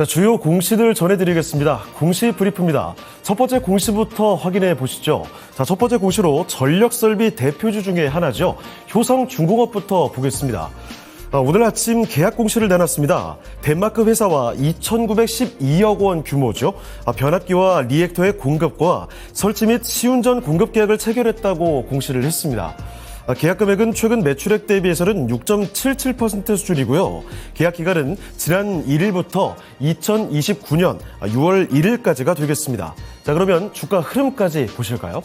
주요 공시들 전해드리겠습니다. 공시 브리프입니다. 첫 번째 공시부터 확인해 보시죠. 첫 번째 공시로 전력설비 대표주 중에 하나죠. 효성중공업부터 보겠습니다. 오늘 아침 계약 공시를 내놨습니다. 덴마크 회사와 2,912억 원 규모죠. 변압기와 리액터의 공급과 설치 및 시운전 공급 계약을 체결했다고 공시를 했습니다. 계약 금액은 최근 매출액 대비해서는 6.77% 수준이고요. 계약 기간은 지난 1일부터 2029년 6월 1일까지가 되겠습니다. 자, 그러면 주가 흐름까지 보실까요?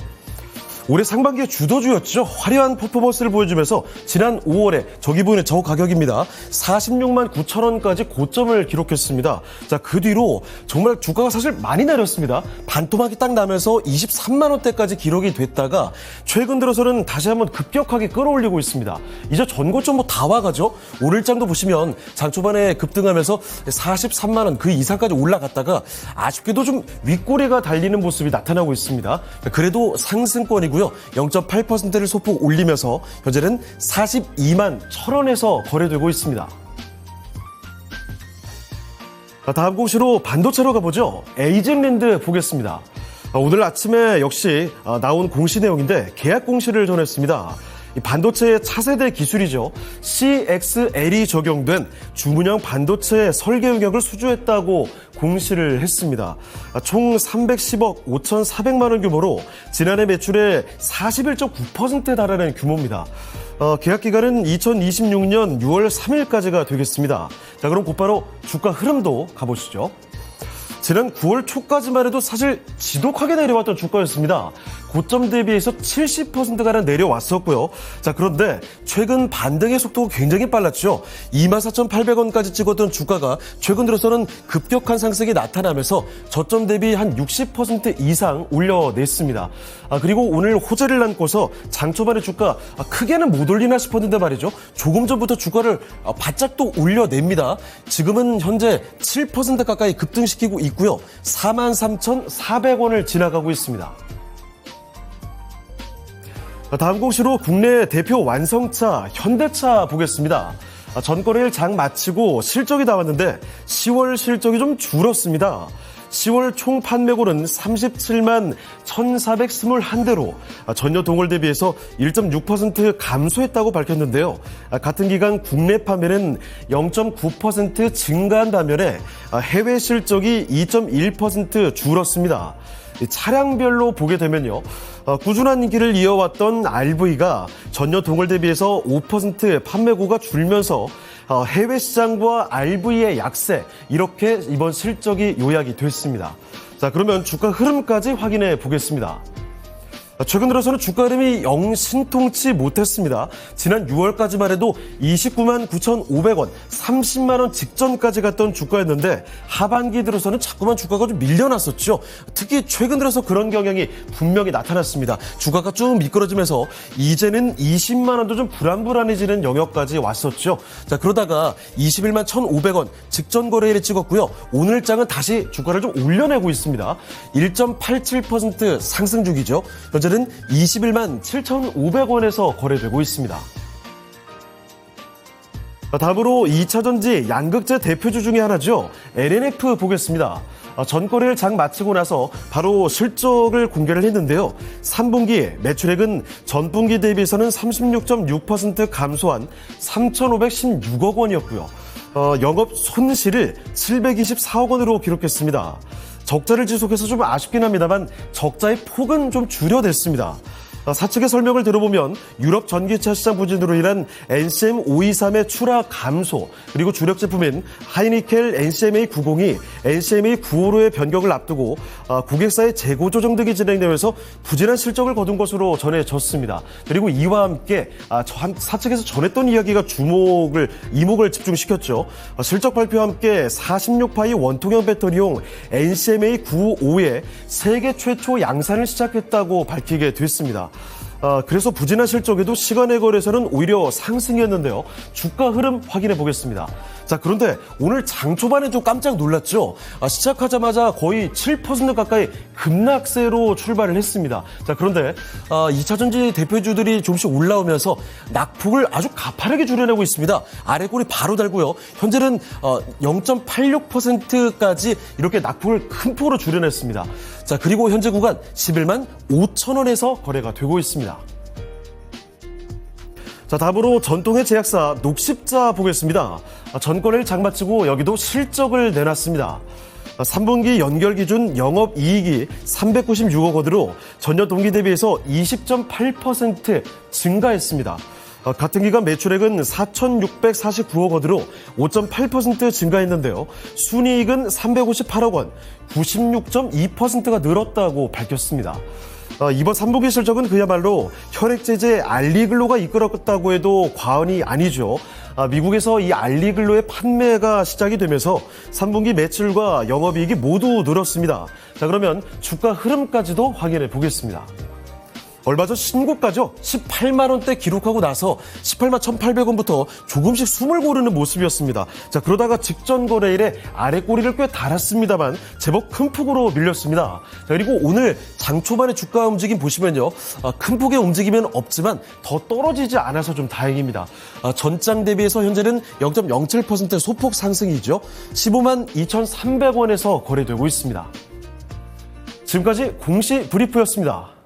올해 상반기에 주도주였죠. 화려한 퍼포먼스를 보여주면서 지난 5월에 저기 보이는 저 가격입니다. 46만 9천 원까지 고점을 기록했습니다. 자, 그 뒤로 정말 주가가 사실 많이 내렸습니다. 반토막이 딱 나면서 23만 원대까지 기록이 됐다가 최근 들어서는 다시 한번 급격하게 끌어올리고 있습니다. 이제 전고점 뭐 다 와가죠. 오늘장도 보시면 장 초반에 급등하면서 43만 원 그 이상까지 올라갔다가 아쉽게도 좀 윗꼬리가 달리는 모습이 나타나고 있습니다. 그래도 상승권이고 0.8%를 소폭 올리면서 현재는 42만 1,000원에서 거래되고 있습니다. 다음 공시로 반도체로 가보죠. 에이징랜드 보겠습니다. 오늘 아침에 역시 나온 공시 내용인데 계약 공시를 전했습니다. 반도체의 차세대 기술이죠. CXL이 적용된 주문형 반도체 설계 용역을 수주했다고 공시를 했습니다. 총 310억 5,400만 원 규모로 지난해 매출의 41.9%에 달하는 규모입니다. 계약 기간은 2026년 6월 3일까지가 되겠습니다. 자, 그럼 곧바로 주가 흐름도 가보시죠. 지난 9월 초까지만 해도 사실 지독하게 내려왔던 주가였습니다. 고점 대비해서 70%가량 내려왔었고요. 자, 그런데 최근 반등의 속도가 굉장히 빨랐죠. 24,800원까지 찍었던 주가가 최근 들어서는 급격한 상승이 나타나면서 저점 대비 한 60% 이상 올려냈습니다. 그리고 오늘 호재를 안고서 장 초반에 주가 크게는 못 올리나 싶었는데 말이죠. 조금 전부터 주가를 바짝 또 올려냅니다. 지금은 현재 7% 가까이 급등시키고 있고요. 43,400원을 지나가고 있습니다. 다음 공시로 국내 대표 완성차 현대차 보겠습니다. 전거래일 장 마치고 실적이 나왔는데 10월 실적이 좀 줄었습니다. 10월 총 판매고는 37만 1,421대로 전년 동월 대비해서 1.6% 감소했다고 밝혔는데요. 같은 기간 국내 판매는 0.9% 증가한 반면에 해외 실적이 2.1% 줄었습니다. 차량별로 보게 되면요. 꾸준한 인기를 이어왔던 RV가 전년 동월 대비해서 5% 판매고가 줄면서 해외 시장과 RV의 약세, 이렇게 이번 실적이 요약이 됐습니다. 자, 그러면 주가 흐름까지 확인해 보겠습니다. 최근 들어서는 주가 흐름이 영 신통치 못했습니다. 지난 6월까지만 해도 29만 9,500원, 30만 원 직전까지 갔던 주가였는데 하반기 들어서는 자꾸만 주가가 좀 밀려났었죠. 특히 최근 들어서 그런 경향이 분명히 나타났습니다. 주가가 쭉 미끄러지면서 이제는 20만 원도 좀 불안불안해지는 영역까지 왔었죠. 자, 그러다가 21만 1,500원 직전 거래일에 찍었고요. 오늘 장은 다시 주가를 좀 올려내고 있습니다. 1.87% 상승 중이죠. 현재는 21만 7,500원에서 거래되고 있습니다. 다음으로 2차전지 양극재 대표주 중에 하나죠. LNF 보겠습니다. 전거래일 장 마치고 나서 바로 실적을 공개를 했는데요. 3분기 매출액은 전분기 대비해서는 36.6% 감소한 3,516억 원이었고요. 영업 손실을 724억 원으로 기록했습니다. 적자를 지속해서 좀 아쉽긴 합니다만 적자의 폭은 좀 줄여댔습니다. 사측의 설명을 들어보면 유럽 전기차 시장 부진으로 인한 NCM 523의 추락 감소, 그리고 주력 제품인 하이니켈 NCMA 90이 NCMA 955의 변경을 앞두고 고객사의 재고 조정 등이 진행되면서 부진한 실적을 거둔 것으로 전해졌습니다. 그리고 이와 함께 사측에서 전했던 이야기가 이목을 집중시켰죠. 실적 발표와 함께 46파이 원통형 배터리용 NCMA 955의 세계 최초 양산을 시작했다고 밝히게 됐습니다. 그래서 부진한 실적에도 시간의 거래에서는 오히려 상승이었는데요. 주가 흐름 확인해 보겠습니다. 자, 그런데 오늘 장 초반에 좀 깜짝 놀랐죠. 시작하자마자 거의 7% 가까이 급락세로 출발을 했습니다. 자, 그런데 2차전지 대표주들이 조금씩 올라오면서 낙폭을 아주 가파르게 줄여내고 있습니다. 아래 꼬리 바로 달고요. 현재는 0.86%까지 이렇게 낙폭을 큰 폭으로 줄여냈습니다. 자, 그리고 현재 구간 11만 5천 원에서 거래가 되고 있습니다. 자, 다음으로 전통의 제약사 녹십자 보겠습니다. 전거래를 장마치고 여기도 실적을 내놨습니다. 3분기 연결 기준 영업이익이 396억 원으로 전년 동기 대비해서 20.8% 증가했습니다. 같은 기간 매출액은 4,649억 원으로 5.8% 증가했는데요. 순이익은 358억 원, 96.2%가 늘었다고 밝혔습니다. 이번 3분기 실적은 그야말로 혈액제제 알리글로가 이끌었다고 해도 과언이 아니죠. 미국에서 이 알리글로의 판매가 시작이 되면서 3분기 매출과 영업이익이 모두 늘었습니다. 자, 그러면 주가 흐름까지도 확인해 보겠습니다. 얼마 전 신고가죠. 18만 원대 기록하고 나서 18만 1,800원부터 조금씩 숨을 고르는 모습이었습니다. 자, 그러다가 직전 거래일에 아래 꼬리를 꽤 달았습니다만 제법 큰 폭으로 밀렸습니다. 자, 그리고 오늘 장 초반의 주가 움직임 보시면요. 큰 폭의 움직임은 없지만 더 떨어지지 않아서 좀 다행입니다. 전장 대비해서 현재는 0.07% 소폭 상승이죠. 15만 2,300원에서 거래되고 있습니다. 지금까지 공시 브리프였습니다.